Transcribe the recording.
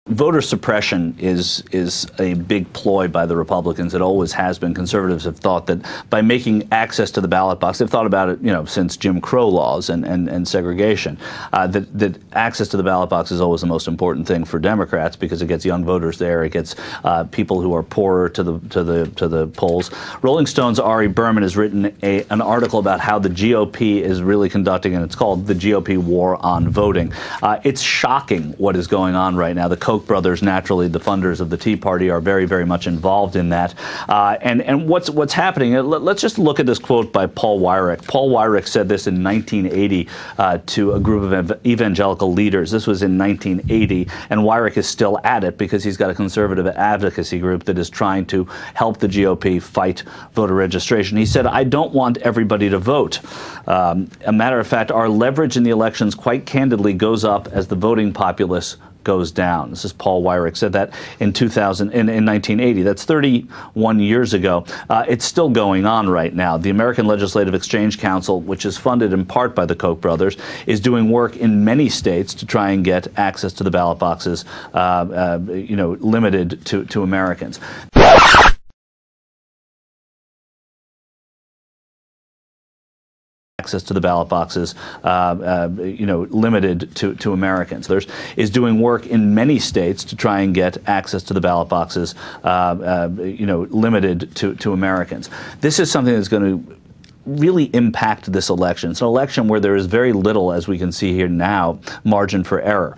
Voter suppression is a big ploy by the Republicans. It always has been. Conservatives have thought that by making access to the ballot box, they've thought about it, since Jim Crow laws and segregation, that access to the ballot box is always the most important thing for Democrats because it gets young voters there. It gets people who are poorer to the polls. Rolling Stone's Ari Berman has written an article about how the GOP is really conducting, and it's called "The GOP War on Voting." It's shocking what is going on right now. The Koch brothers, naturally the funders of the Tea Party, are very, very much involved in that. And what's happening, let's just look at this quote by Paul Weyrich. Paul Weyrich said this in 1980 to a group of evangelical leaders. This was in 1980, and Weyrich is still at it because he's got a conservative advocacy group that is trying to help the GOP fight voter registration. He said, "I don't want everybody to vote. A matter of fact, our leverage in the elections quite candidly goes up as the voting populace goes down." This is Paul Weyrich, said that in 1980. That's 31 years ago. It's still going on right now. The American Legislative Exchange Council, which is funded in part by the Koch brothers, is doing work in many states to try and get access to the ballot boxes, limited to Americans. Access to the ballot boxes, limited to Americans. There's is doing work in many states to try and get access to the ballot boxes, limited to Americans. This is something that's going to really impact this election. It's an election where there is very little, as we can see here now, margin for error.